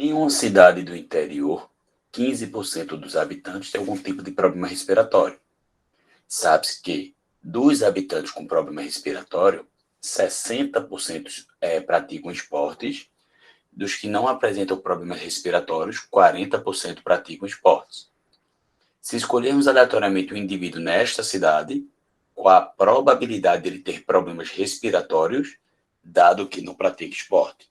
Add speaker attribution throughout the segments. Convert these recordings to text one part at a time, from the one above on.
Speaker 1: Em uma cidade do interior, 15% dos habitantes têm algum tipo de problema respiratório. Sabe-se que, dos habitantes com problema respiratório, 60% praticam esportes. Dos que não apresentam problemas respiratórios, 40% praticam esportes. Se escolhermos aleatoriamente um indivíduo nesta cidade, qual a probabilidade dele ter problemas respiratórios, dado que não pratica esporte?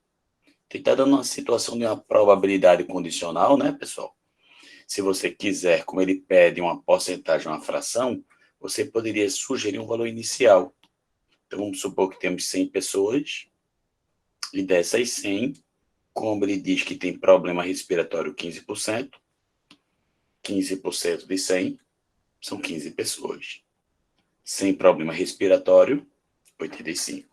Speaker 1: Está dando uma situação de uma probabilidade condicional, né, pessoal? Se você quiser, como ele pede uma porcentagem, uma fração, você poderia sugerir um valor inicial. Então, vamos supor que temos 100 pessoas, e dessas 100, como ele diz que tem problema respiratório 15%, 15% de 100 são 15 pessoas. Sem problema respiratório, 85.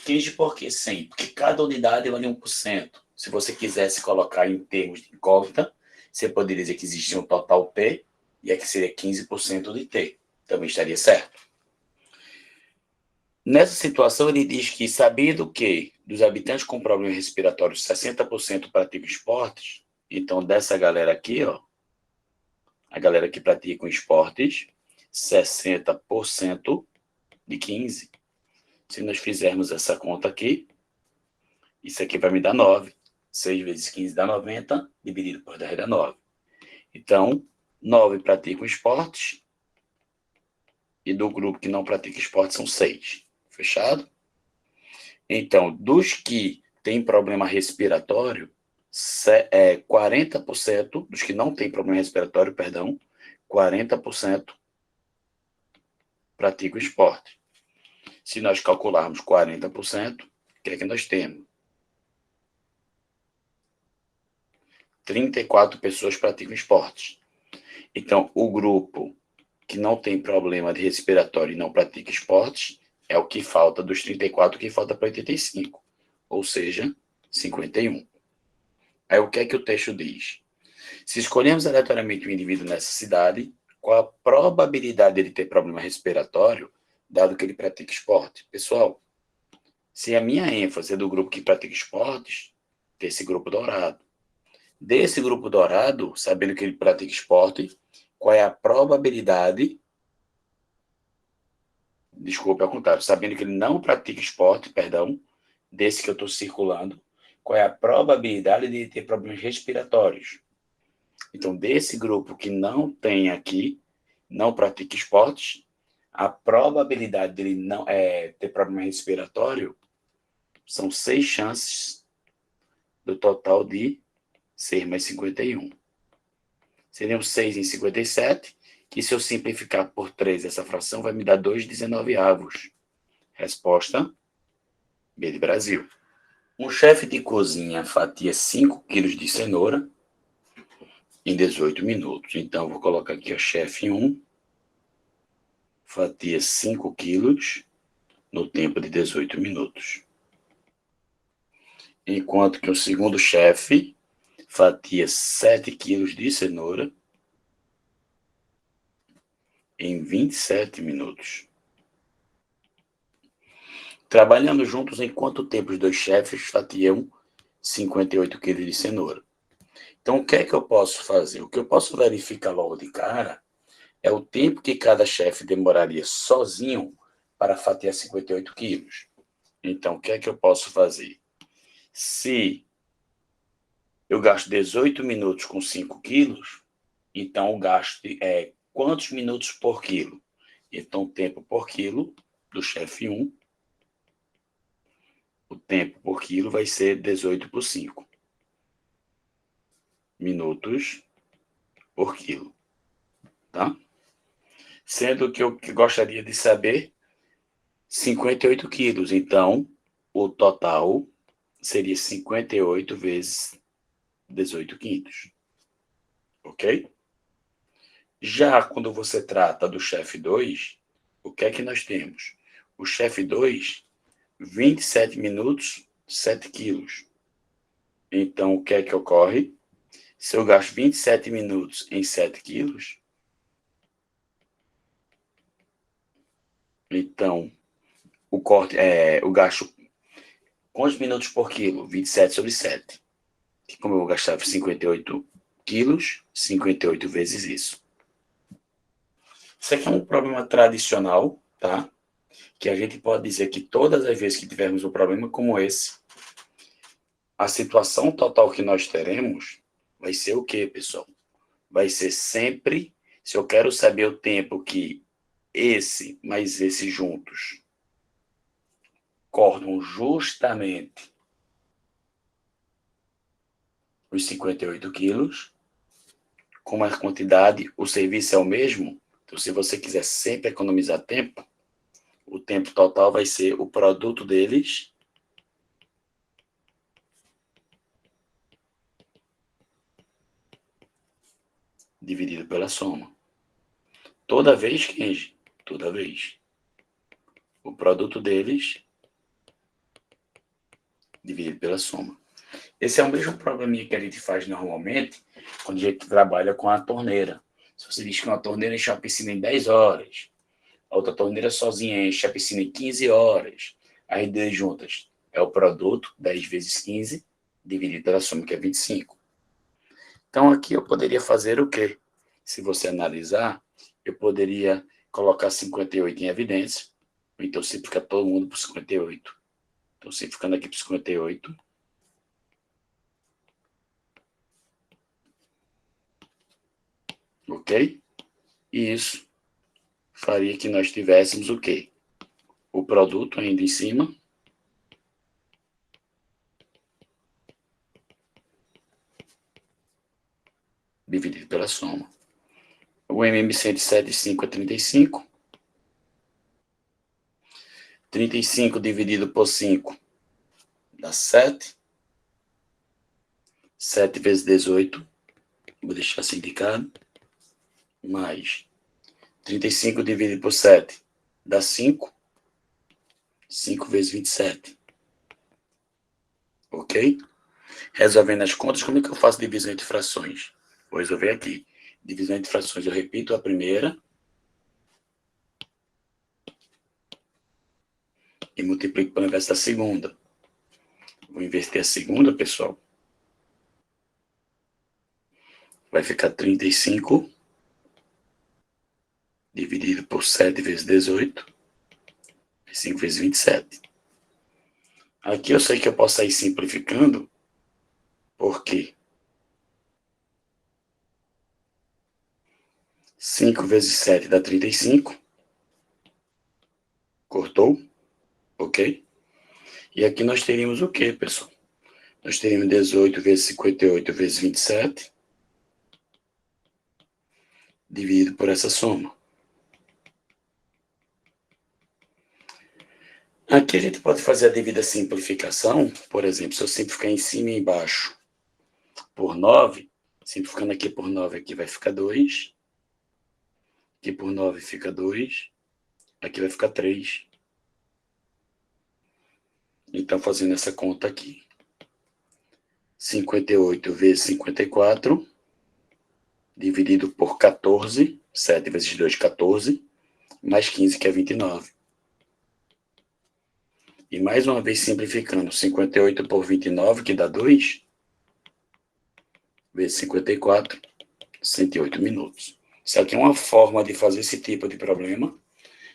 Speaker 1: 15 por que 100? Porque cada unidade vale 1%. Se você quisesse colocar em termos de incógnita, você poderia dizer que existia um total T, e aqui seria 15% de T. Também estaria certo. Nessa situação, ele diz que, sabendo que dos habitantes com problemas respiratórios, 60% praticam esportes, então dessa galera aqui, ó, a galera que pratica esportes, 60% de 15. Se nós fizermos essa conta aqui, isso aqui vai me dar 9. 6 vezes 15 dá 90, dividido por 10 dá 9. Então, 9 praticam esportes, e do grupo que não pratica esportes são 6. Fechado? Então, dos que têm problema respiratório, 40%, dos que não têm problema respiratório, 40% praticam esporte. Se nós calcularmos 40%, o que é que nós temos? 34 pessoas praticam esportes. Então, o grupo que não tem problema de respiratório e não pratica esportes é o que falta dos 34, que falta para 85, ou seja, 51. Aí o que é que o texto diz? Se escolhemos aleatoriamente um indivíduo nessa cidade, qual a probabilidade dele ter problema respiratório, dado que ele pratica esporte? Pessoal, se a minha ênfase é do grupo que pratica esportes, desse grupo dourado. Desse grupo dourado, sabendo que ele pratica esporte, qual é a probabilidade... Desculpe, ao contrário, sabendo que ele não pratica esporte, desse que eu estou circulando, qual é a probabilidade de ele ter problemas respiratórios? Então, desse grupo que não tem aqui, não pratica esportes, a probabilidade dele não ter problema respiratório são 6 chances do total de ser mais 51. Seriam 6 em 57, que se eu simplificar por 3 essa fração, vai me dar 2,19. Resposta B de Brasil. Um chefe de cozinha fatia 5 quilos de cenoura em 18 minutos. Então, vou colocar aqui o chefe 1, fatia 5 quilos no tempo de 18 minutos. Enquanto que o segundo chefe fatia 7 quilos de cenoura em 27 minutos. Trabalhando juntos, em quanto tempo os dois chefes fatiam 58 quilos de cenoura? Então, o que é que eu posso fazer? O que eu posso verificar logo de cara é o tempo que cada chefe demoraria sozinho para fatiar 58 quilos. Então, o que é que eu posso fazer? Se eu gasto 18 minutos com 5 quilos, então o gasto é quantos minutos por quilo? Então, o tempo por quilo do chefe 1, o tempo por quilo vai ser 18 por 5 minutos por quilo. Tá? Sendo que eu gostaria de saber 58 quilos. Então, o total seria 58 vezes 18 quintos. Ok? Já quando você trata do chefe 2, o que é que nós temos? O chefe 2, 27 minutos, 7 quilos. Então, o que é que ocorre? Se eu gasto 27 minutos em 7 quilos, então, o gasto, quantos minutos por quilo? 27 sobre 7. que como eu vou gastar 58 quilos, 58 vezes isso. Isso aqui é um problema tradicional, tá? Que a gente pode dizer que todas as vezes que tivermos um problema como esse, a situação total que nós teremos vai ser o quê, pessoal? Vai ser sempre, se eu quero saber o tempo que esse mais esse juntos cortam justamente os 58 quilos, como a quantidade, o serviço é o mesmo, então se você quiser sempre economizar tempo, o tempo total vai ser o produto deles dividido pela soma. Toda vez, Kenji, toda vez. O produto deles dividido pela soma. Esse é o mesmo probleminha que a gente faz normalmente quando a gente trabalha com a torneira. Se você diz que uma torneira enche a piscina em 10 horas, a outra torneira sozinha enche a piscina em 15 horas, as duas juntas é o produto, 10 vezes 15, dividido pela soma, que é 25. Então, aqui eu poderia fazer o quê? Se você analisar, eu poderia colocar 58 em evidência, então simplificar todo mundo por 58. Então, simplificando aqui por 58. Ok? E isso faria que nós tivéssemos o quê? O produto ainda em cima, dividido pela soma. O MM107,5 é 35. 35 dividido por 5 dá 7. 7 vezes 18, vou deixar assim indicado, mais 35 dividido por 7 dá 5. 5 vezes 27. Ok? Resolvendo as contas, como é que eu faço divisão entre frações? Vou resolver aqui. Divisão entre frações, eu repito a primeira e multiplico pelo inverso da segunda. Vou inverter a segunda, pessoal. Vai ficar 35 dividido por 7 vezes 18, 5 vezes 27. Aqui eu sei que eu posso ir simplificando, porque 5 vezes 7 dá 35. Cortou? Ok? E aqui nós teríamos o quê, pessoal? Nós teríamos 18 vezes 58 vezes 27, dividido por essa soma. Aqui a gente pode fazer a devida simplificação, por exemplo, se eu simplificar em cima e embaixo por 9, simplificando aqui por 9, aqui vai ficar 2, aqui por 9 fica 2, aqui vai ficar 3. Então, fazendo essa conta aqui, 58 vezes 54, dividido por 14, 7 vezes 2, 14, mais 15, que é 29. E mais uma vez simplificando, 58 por 29, que dá 2, vezes 54, 108 minutos. Isso aqui é uma forma de fazer esse tipo de problema,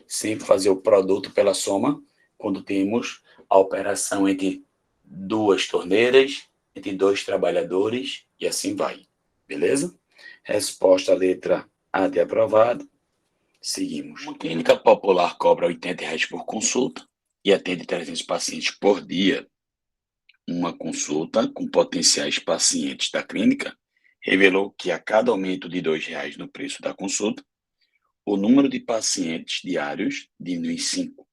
Speaker 1: sempre fazer o produto pela soma, quando temos a operação entre duas torneiras, entre dois trabalhadores, e assim vai. Beleza? Resposta letra A de aprovado. Seguimos. Uma clínica popular cobra R$ 80 por consulta e atende 300 pacientes por dia. Uma consulta com potenciais pacientes da clínica revelou que a cada aumento de R$ 2 no preço da consulta, o número de pacientes diários diminui em 5.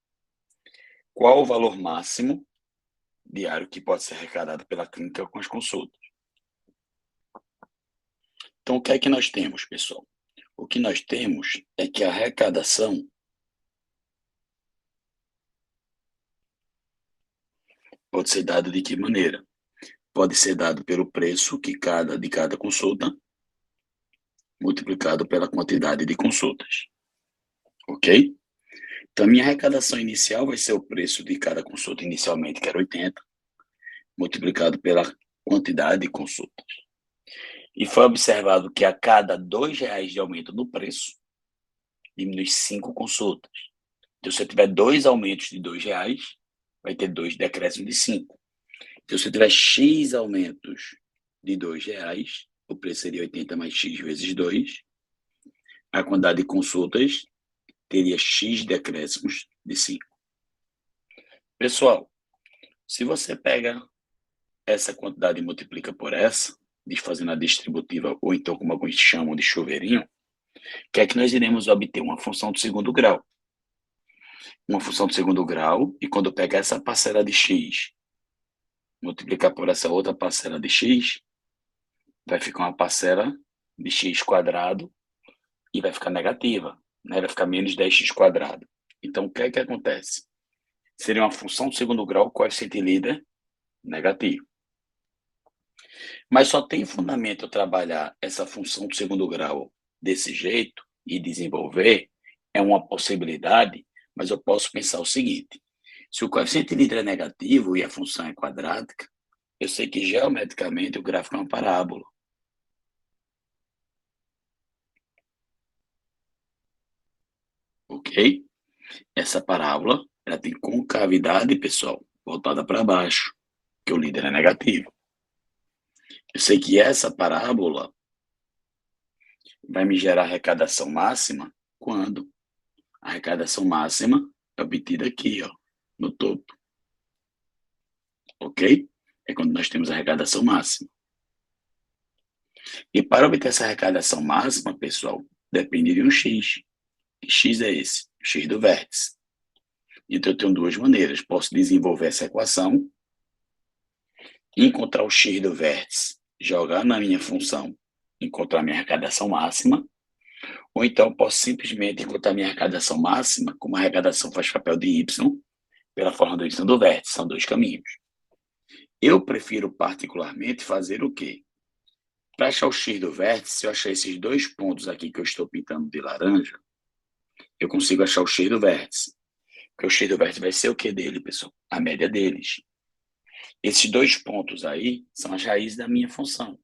Speaker 1: Qual o valor máximo diário que pode ser arrecadado pela clínica com as consultas? Então, o que é que nós temos, pessoal? O que nós temos é que a arrecadação pode ser dada de que maneira? Pode ser dado pelo preço de cada consulta, multiplicado pela quantidade de consultas. Ok? Então, a minha arrecadação inicial vai ser o preço de cada consulta inicialmente, que era 80, multiplicado pela quantidade de consultas. E foi observado que a cada R$ 2 de aumento no preço, diminui 5 consultas. Então, se eu tiver 2 aumentos de R$ 2, vai ter 2 decréscimos de 5. Então, se eu tiver X aumentos de R$ 2, o preço seria 80 mais X vezes 2. A quantidade de consultas teria X decréscimos de 5. Pessoal, se você pega essa quantidade e multiplica por essa, fazendo a distributiva, ou então como alguns chamam de chuveirinho, o que é que nós iremos obter? Uma função do segundo grau. Uma função do segundo grau, e quando eu pegar essa parcela de x, multiplicar por essa outra parcela de x, vai ficar uma parcela de x quadrado e vai ficar negativa, né? Vai ficar menos 10x². Então, o que é que acontece? Seria uma função do segundo grau, coeficiente líder negativo. Mas só tem fundamento eu trabalhar essa função do segundo grau desse jeito e desenvolver, é uma possibilidade, mas eu posso pensar o seguinte: se o coeficiente líder é negativo e a função é quadrática, eu sei que geometricamente o gráfico é uma parábola. Ok? Essa parábola, ela tem concavidade, pessoal, voltada para baixo, que o líder é negativo. Eu sei que essa parábola vai me gerar arrecadação máxima quando a arrecadação máxima é obtida aqui, ó, no topo. Ok? É quando nós temos a arrecadação máxima. E para obter essa arrecadação máxima, pessoal, depende de um x. Que x é esse? O x do vértice. Então, eu tenho duas maneiras. Posso desenvolver essa equação, encontrar o x do vértice, jogar na minha função, encontrar minha arrecadação máxima, ou então posso simplesmente encontrar minha arrecadação máxima, como a arrecadação faz papel de y, pela forma do y do vértice. São dois caminhos. Eu prefiro particularmente fazer o quê? Para achar o x do vértice, se eu achar esses dois pontos aqui que eu estou pintando de laranja, eu consigo achar o x do vértice. Porque o x do vértice vai ser o que dele, pessoal? A média deles. Esses dois pontos aí são as raízes da minha função.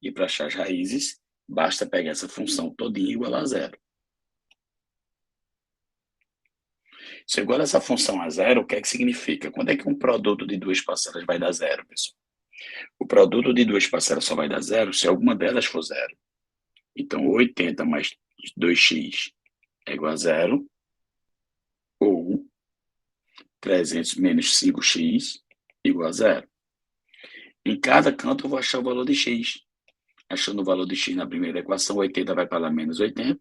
Speaker 1: E para achar as raízes, basta pegar essa função todinha igual a zero. Se eu igualo essa função a zero, o que é que significa? Quando é que um produto de duas parcelas vai dar zero, pessoal? O produto de duas parcelas só vai dar zero se alguma delas for zero. Então, 80 mais 2x é igual a zero, ou 300 menos 5x igual a zero. Em cada canto eu vou achar o valor de x. Achando o valor de x na primeira equação, 80 vai para lá menos 80.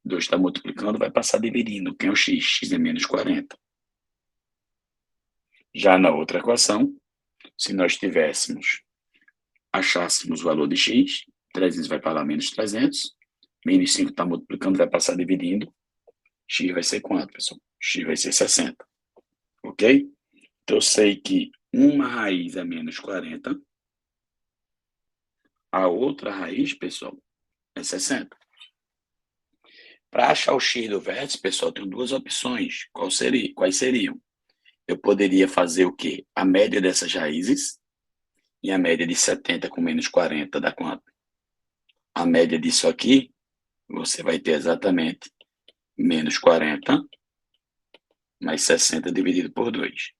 Speaker 1: 2 está multiplicando, vai passar dividindo. Quem é o x? X é menos 40. Já na outra equação, se nós achássemos o valor de x, 300 vai para lá menos 300. Menos 5 está multiplicando, vai passar dividindo. X vai ser quanto, pessoal? X vai ser 60. Ok? Então, eu sei que uma raiz é menos 40. A outra raiz, pessoal, é 60. Para achar o x do vértice, pessoal, eu tenho duas opções. Quais seriam? Eu poderia fazer o quê? A média dessas raízes. E a média de 70 com menos 40 dá quanto? A média disso aqui, você vai ter exatamente menos 40 mais 60 dividido por 2.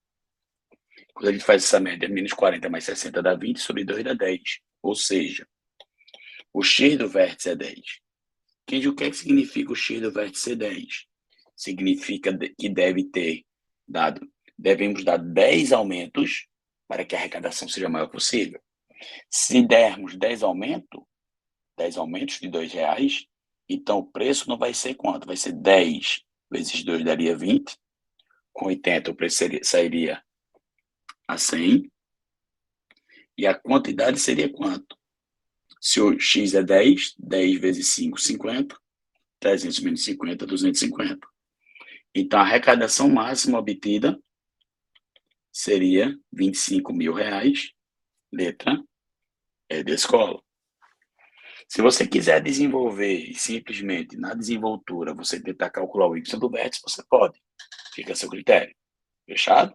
Speaker 1: Quando a gente faz essa média, menos 40 mais 60 dá 20, sobre 2 dá 10. Ou seja, o x do vértice é 10. Kenji, o que é que significa o x do vértice ser 10? Significa que devemos dar 10 aumentos para que a arrecadação seja a maior possível. Se dermos 10 aumentos de R$ 2, então o preço não vai ser quanto? Vai ser 10 vezes 2 daria 20. Com 80 o preço sairia a 100. E a quantidade seria quanto? Se o x é 10, 10 vezes 5, 50. 300 menos 50, 250. Então, a arrecadação máxima obtida seria R$ 25.000, letra E da escola. Se você quiser desenvolver e simplesmente na desenvoltura você tentar calcular o y do vértice, você pode. Fica a seu critério. Fechado?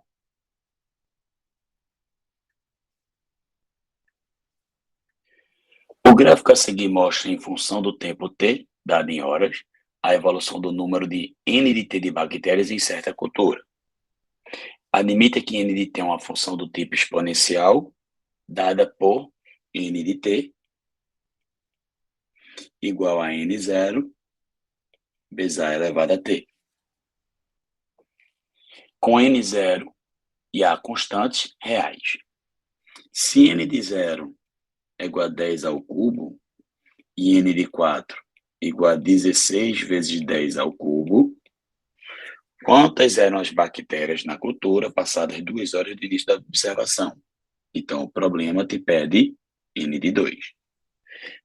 Speaker 1: O gráfico a seguir mostra, em função do tempo t, dado em horas, a evolução do número de N de t de bactérias em certa cultura. Admita que N de t é uma função do tipo exponencial, dada por N de t igual a N0 vezes A elevado a t. Com N0 e A constantes reais. Se N de 0 é igual a 10 ao cubo e N de 4 igual a 16 vezes 10 ao cubo, quantas eram as bactérias na cultura passadas 2 horas do início da observação? Então, o problema te pede N de 2.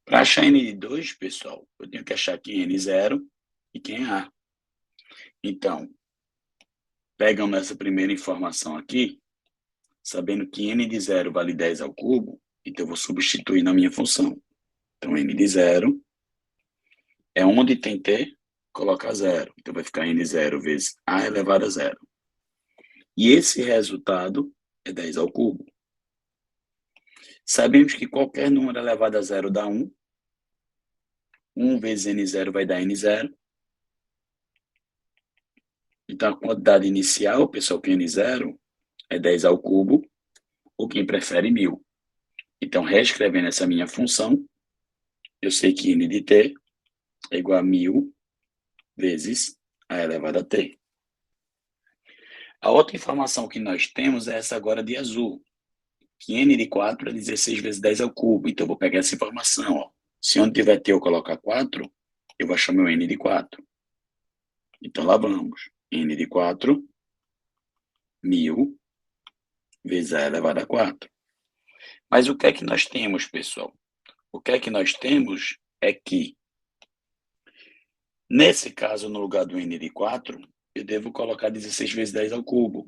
Speaker 1: Para achar N de 2, pessoal, eu tenho que achar quem é N0 e quem é A. Então, pegamos essa primeira informação aqui, sabendo que N de 0 vale 10 ao cubo, então eu vou substituir na minha função. Então, N de 0 é onde tem T, coloca 0. Então, vai ficar N0 vezes A elevado a 0. E esse resultado é 10 ao cubo. Sabemos que qualquer número elevado a 0 dá 1. 1 vezes N0 vai dar N0. Então, a quantidade inicial, pessoal, que é N0 é 10 ao cubo, ou quem prefere 1000. Então, reescrevendo essa minha função, eu sei que N de T é igual a 1000 vezes A elevado a T. A outra informação que nós temos é essa agora de azul, que N de 4 é 16 vezes 10 ao cubo. Então, eu vou pegar essa informação. Ó. Se onde tiver T eu colocar 4, eu vou achar meu N de 4. Então, lá vamos. N de 4, 1000 vezes A elevado a 4. Mas o que é que nós temos, pessoal? O que é que nós temos é que, nesse caso, no lugar do N de 4, eu devo colocar 16 vezes 10 ao cubo.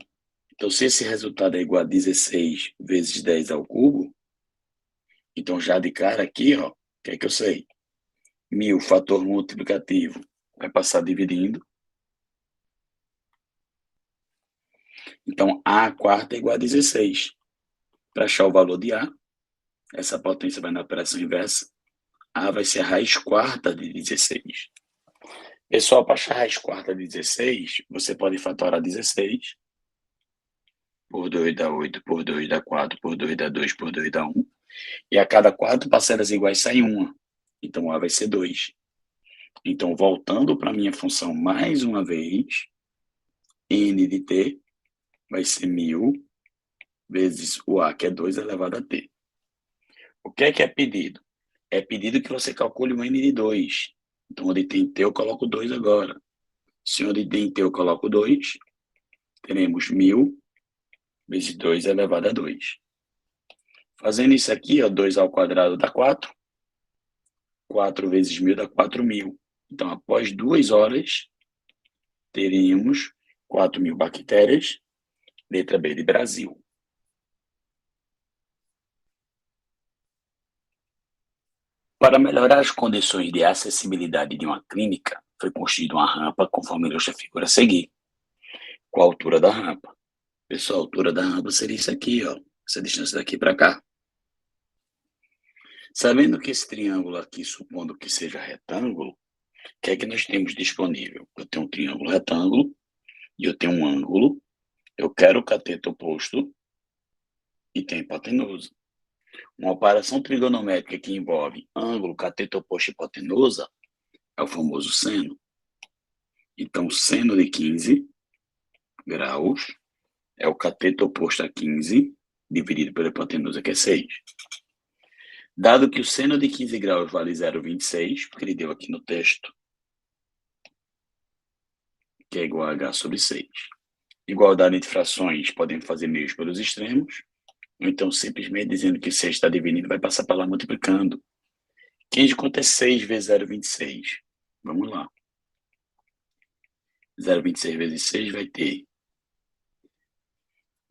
Speaker 1: Então, se esse resultado é igual a 16 vezes 10 ao cubo, então já de cara aqui, ó, o que é que eu sei? 1000, fator multiplicativo, vai passar dividindo. Então, A quarta é igual a 16. Para achar o valor de A, essa potência vai na operação inversa. A vai ser a raiz quarta de 16. Pessoal, para achar a raiz quarta de 16, você pode fatorar 16. Por 2 dá 8, por 2 dá 4, por 2 dá 2, por 2 dá 1. E a cada 4 parcelas iguais sai 1. Então, A vai ser 2. Então, voltando para a minha função mais uma vez, N de T vai ser 1000 vezes o A, que é 2 elevado a T. O que é pedido? É pedido que você calcule o N de 2. Então, onde tem T, eu coloco 2 agora. Se onde tem T, eu coloco 2, teremos 1000 vezes 2 elevado a 2. Fazendo isso aqui, ó, 2 ao quadrado dá 4. 4 vezes 1000 dá 4000. Então, após 2 horas, teríamos 4.000 bactérias, letra B de Brasil. Para melhorar as condições de acessibilidade de uma clínica, foi construída uma rampa conforme ilustra a figura a seguir. Qual a altura da rampa? Pessoal, a altura da rampa seria isso aqui, ó, essa distância daqui para cá. Sabendo que esse triângulo aqui, supondo que seja retângulo, o que é que nós temos disponível? Eu tenho um triângulo retângulo e eu tenho um ângulo. Eu quero o cateto oposto e tem hipotenusa. Uma operação trigonométrica que envolve ângulo, cateto oposto e hipotenusa é o famoso seno. Então, seno de 15 graus é o cateto oposto a 15 dividido pela hipotenusa, que é 6. Dado que o seno de 15 graus vale 0,26, porque ele deu aqui no texto, que é igual a h sobre 6. Igualdade entre frações, podemos fazer meios pelos extremos, ou então simplesmente dizendo que 6 está dividindo, vai passar para lá multiplicando. 15 quanto é 6 vezes 0,26? Vamos lá. 0,26 vezes 6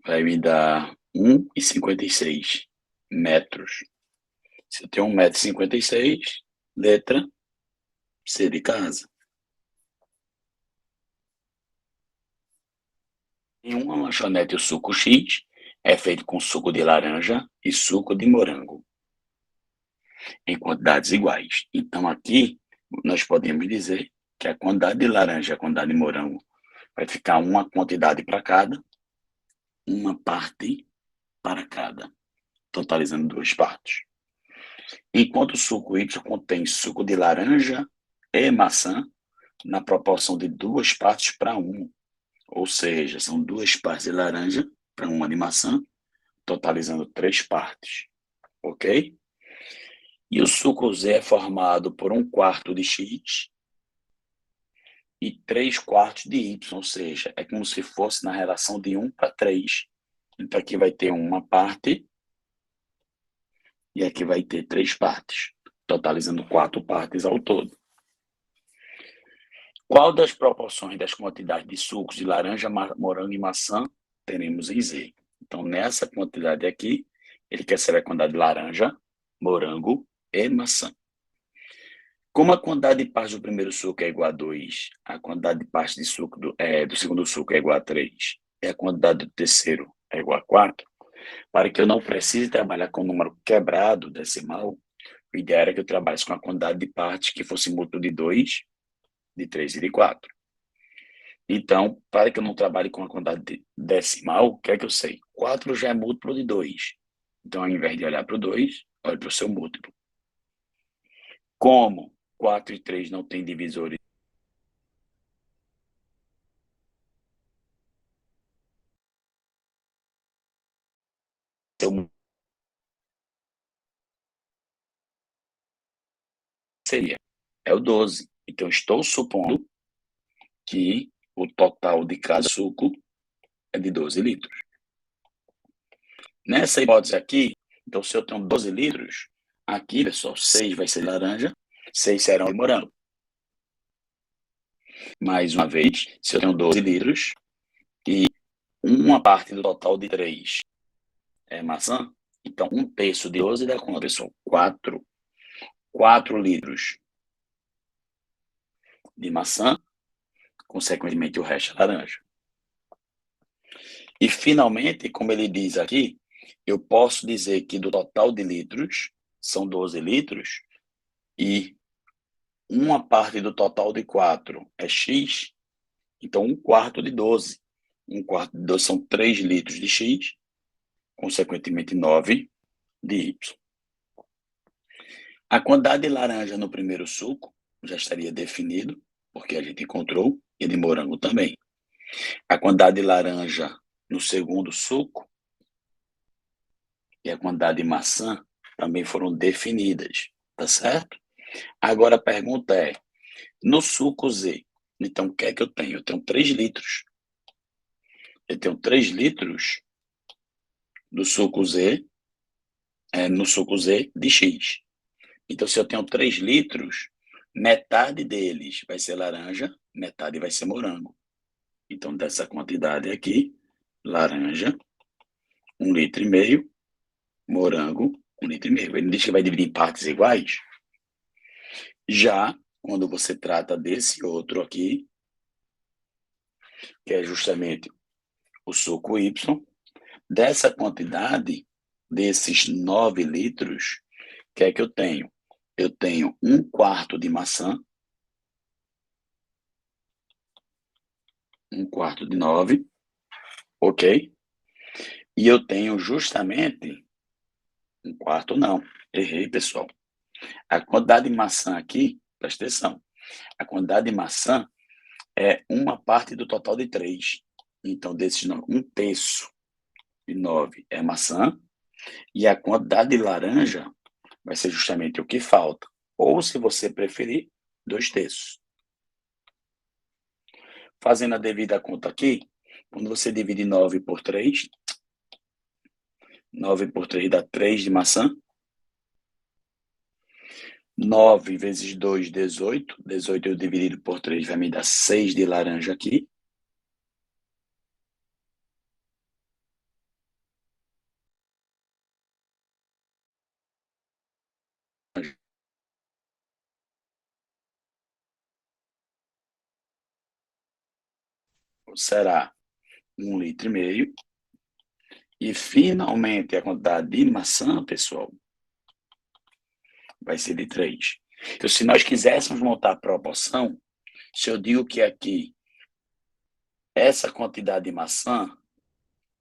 Speaker 1: vai me dar 1,56 metros. Se eu tenho 1,56 m, letra C de casa. Em uma lanchonete, o suco X é feito com suco de laranja e suco de morango. em quantidades iguais. Então, aqui, nós podemos dizer que a quantidade de laranja e a quantidade de morango vai ficar uma quantidade para cada, uma parte para cada, totalizando duas partes. Enquanto o suco Y contém suco de laranja e maçã na proporção de duas partes para uma, ou seja, são duas partes de laranja para uma de maçã, totalizando três partes, ok? E o suco Z é formado por um quarto de X e 3/4 de Y, ou seja, é como se fosse na relação de 1 para 3. Então, aqui vai ter uma parte e aqui vai ter três partes, totalizando 4 partes ao todo. Qual das proporções das quantidades de sucos de laranja, morango e maçã teremos em Z? Então, nessa quantidade aqui, ele quer saber a quantidade de laranja, morango e maçã. Como a quantidade de partes do primeiro suco é igual a 2, a quantidade de partes de suco do segundo suco é igual a 3, e a quantidade do terceiro é igual a 4, para que eu não precise trabalhar com um número quebrado decimal, o ideal era que eu trabalhasse com a quantidade de partes que fosse múltiplo de 2, de 3 e de 4. Então, para que eu não trabalhe com a quantidade decimal, o que é que eu sei? 4 já é múltiplo de 2. Então, ao invés de olhar para o 2, olhe para o seu múltiplo. Como 4 e 3 não têm divisores, seria o 12. Então, estou supondo que o total de cada suco é de 12 litros. Nessa hipótese aqui, então, se eu tenho 12 litros, aqui, pessoal, 6 vai ser laranja, 6 serão de morango. Mais uma vez, se eu tenho 12 litros e uma parte do total de 3 é maçã, então 1/3 de 12 dá quanto, pessoal? 4 litros de maçã, consequentemente o resto é laranja. E, finalmente, como ele diz aqui, eu posso dizer que do total de litros, são 12 litros, e uma parte do total de 4 é X, então 1/4 de 12. 1/4 de 12 são 3 litros de X, consequentemente 9 de Y. A quantidade de laranja no primeiro suco já estaria definido, porque a gente encontrou, e de morango também. A quantidade de laranja no segundo suco e a quantidade de maçã também foram definidas, tá certo? Agora a pergunta é, no suco Z, então o que é que eu tenho? Eu tenho 3 litros. Eu tenho 3 litros do suco Z, no suco Z de X. Então, se eu tenho 3 litros, metade deles vai ser laranja, metade vai ser morango. Então, dessa quantidade aqui, laranja, 1,5 litro, morango, 1,5 litro. Ele diz que vai dividir em partes iguais. Já quando você trata desse outro aqui, que é justamente o suco Y, dessa quantidade, desses 9 litros, o que é que eu tenho? Eu tenho 1/4 de maçã, 1/4 de 9, ok? E eu tenho justamente 1/4 não, errei, pessoal. A quantidade de maçã aqui, presta atenção, a quantidade de maçã é uma parte do total de 3. Então, desses 1/3 de 9 é maçã, e a quantidade de laranja vai ser justamente o que falta. Ou, se você preferir, 2/3. Fazendo a devida conta aqui, quando você divide 9 por 3, 9 por 3 dá 3 de maçã. 9 vezes 2, 18. 18 eu dividido por 3 vai me dar 6 de laranja aqui. Será 1,5 litro. E, finalmente, a quantidade de maçã, pessoal, vai ser de 3. Então, se nós quiséssemos montar a proporção, se eu digo que aqui essa quantidade de maçã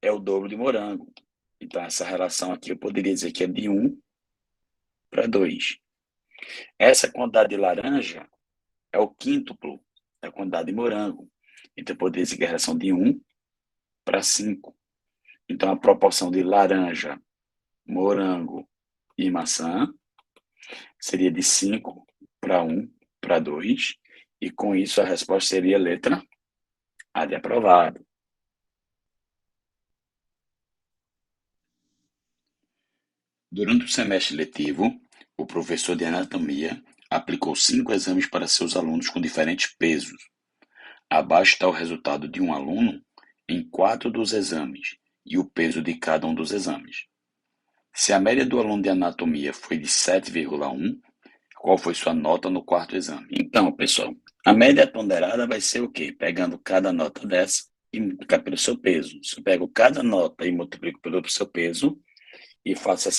Speaker 1: é o dobro de morango, então essa relação aqui eu poderia dizer que é de 1 para 2. Essa quantidade de laranja é o quíntuplo da quantidade de morango, então eu poderia dizer que é a relação de 1 para 5. Então a proporção de laranja, morango e maçã seria de 5 para 1 para 2, e com isso a resposta seria a letra A de aprovado. Durante o semestre letivo, o professor de anatomia aplicou 5 exames para seus alunos com diferentes pesos. Abaixo está o resultado de um aluno em 4 dos exames e o peso de cada um dos exames. Se a média do aluno de anatomia foi de 7,1, qual foi sua nota no quarto exame? Então, pessoal, a média ponderada vai ser o quê? Pegando cada nota dessa e multiplicar pelo seu peso. Se eu pego cada nota e multiplico pelo seu peso e faço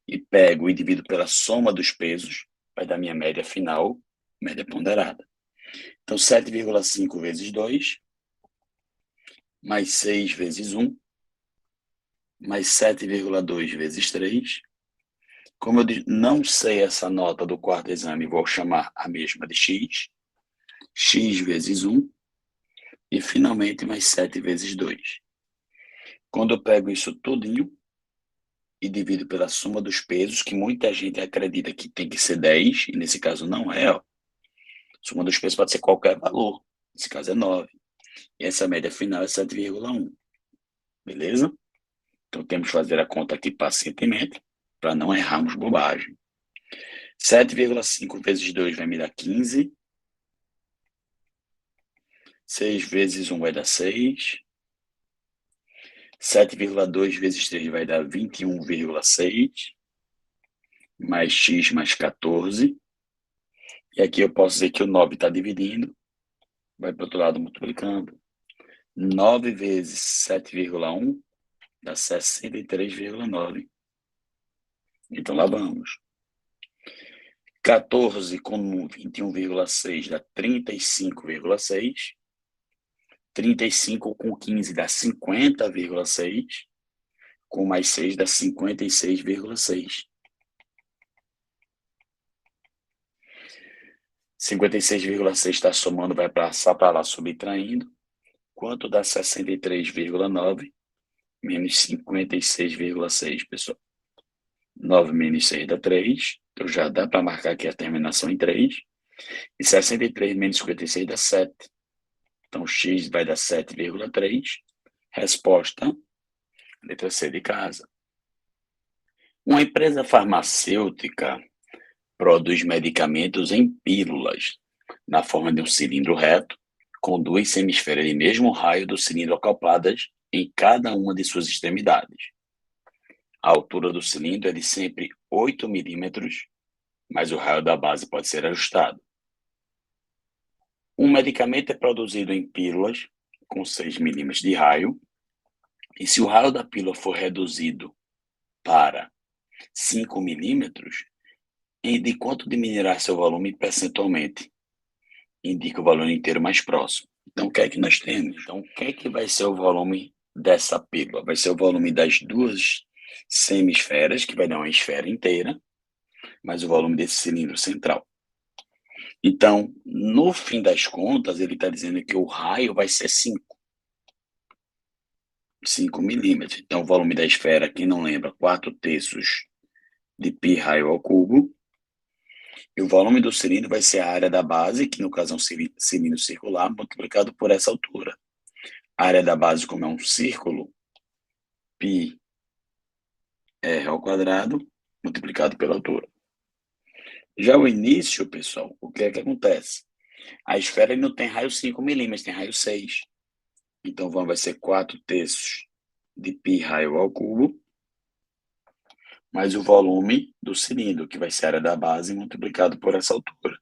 Speaker 1: e pego e divido pela soma dos pesos, vai dar minha média final, média ponderada. Então, 7,5 vezes 2, mais 6 vezes 1, mais 7,2 vezes 3. Como eu não sei essa nota do quarto exame, vou chamar a mesma de x, x vezes 1, e finalmente mais 7 vezes 2. Quando eu pego isso tudinho e divido pela soma dos pesos, que muita gente acredita que tem que ser 10, e nesse caso não é, ó. Soma dos pesos pode ser qualquer valor, nesse caso é 9. E essa média final é 7,1. Beleza? Então temos que fazer a conta aqui pacientemente, para não errarmos bobagem. 7,5 vezes 2 vai me dar 15. 6 vezes 1 vai dar 6. 7,2 vezes 3 vai dar 21,6. Mais x mais 14. E aqui eu posso dizer que o 9 está dividindo. Vai para o outro lado multiplicando. 9 vezes 7,1 dá 63,9. Então lá vamos. 14 com 21,6 dá 35,6. 35 com 15 dá 50,6. Com mais 6 dá 56,6. 56,6 está somando, vai passar para lá subtraindo. Quanto dá 63,9 menos 56,6, pessoal? 9 menos 6 dá 3. Então já dá para marcar aqui a terminação em 3. E 63 menos 56 dá 7. Então x vai dar 7,3. Resposta, letra C de casa. Uma empresa farmacêutica produz medicamentos em pílulas, na forma de um cilindro reto, com 2 semisferas de mesmo raio do cilindro acopladas em cada uma de suas extremidades. A altura do cilindro é de sempre 8 milímetros, mas o raio da base pode ser ajustado. Um medicamento é produzido em pílulas com 6 milímetros de raio, e se o raio da pílula for reduzido para 5 milímetros, de quanto diminuirá seu volume percentualmente? Indica o valor inteiro mais próximo. Então, o que é que nós temos? Então, o que é que vai ser o volume dessa pílula? Vai ser o volume das 2 semisferas, que vai dar uma esfera inteira, mais o volume desse cilindro central. Então, no fim das contas, ele está dizendo que o raio vai ser 5 milímetros. Então, o volume da esfera, quem não lembra, 4/3 de π raio ao cubo. E o volume do cilindro vai ser a área da base, que no caso é um cilindro circular, multiplicado por essa altura. A área da base, como é um círculo, πr ao quadrado, multiplicado pela altura. Já o início, pessoal, o que é que acontece? A esfera não tem raio 5 milímetros, tem raio 6. Então, vai ser 4/3 de π raio ao cubo, mais o volume do cilindro, que vai ser a área da base, multiplicado por essa altura.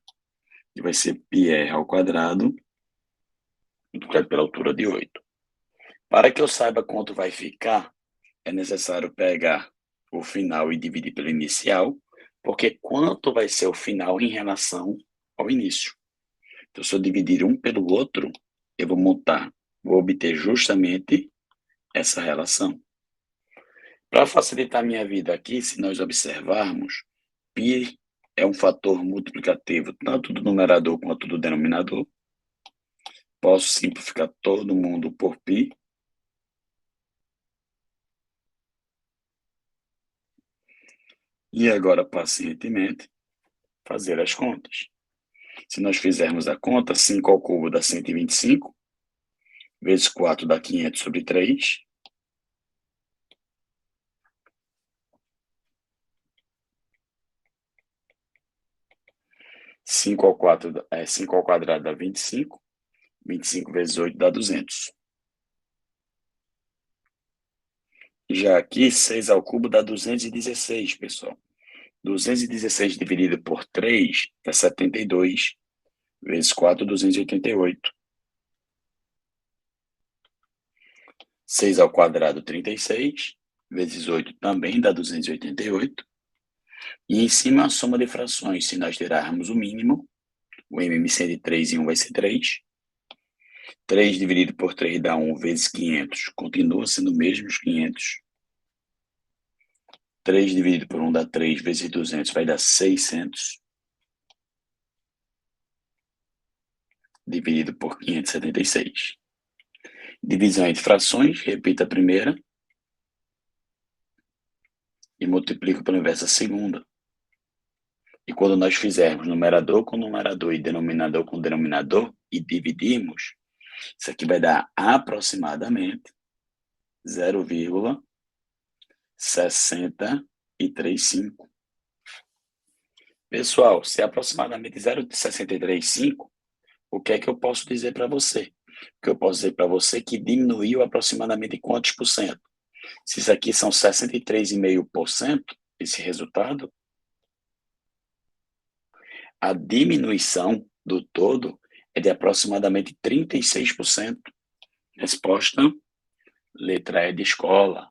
Speaker 1: Que vai ser πr ao quadrado, multiplicado pela altura de 8. Para que eu saiba quanto vai ficar, é necessário pegar o final e dividir pelo inicial, Porque quanto vai ser o final em relação ao início? Então, se eu dividir um pelo outro, eu vou obter justamente essa relação. Para facilitar a minha vida aqui, se nós observarmos, π é um fator multiplicativo tanto do numerador quanto do denominador. Posso simplificar todo mundo por π. E agora, pacientemente, fazer as contas. Se nós fizermos a conta, 5 ao cubo dá 125, vezes 4 dá 500 sobre 3. Cinco ao quadrado dá 25. 25 vezes 8 dá 200. Já aqui, 6 ao cubo dá 216, pessoal. 216 dividido por 3 dá 72, vezes 4, 288. 6 ao quadrado, 36, vezes 8 também dá 288. E em cima, a soma de frações, se nós tirarmos o mínimo, o MMC de 3 e 1 vai ser 3. 3 dividido por 3 dá 1, vezes 500, continua sendo o mesmo os 500. 3 dividido por 1 dá 3, vezes 200 vai dar 600. Dividido por 576. Divisão entre frações, repita a primeira. E multiplico pelo inverso a segunda. E quando nós fizermos numerador com numerador e denominador com denominador e dividirmos, isso aqui vai dar aproximadamente 0,635. Pessoal, se é aproximadamente 0,635, o que é que eu posso dizer para você? Que eu posso dizer para você que diminuiu aproximadamente quantos por cento? Se isso aqui são 63,5%, esse resultado, a diminuição do todo é de aproximadamente 36%. Resposta, letra E de escola.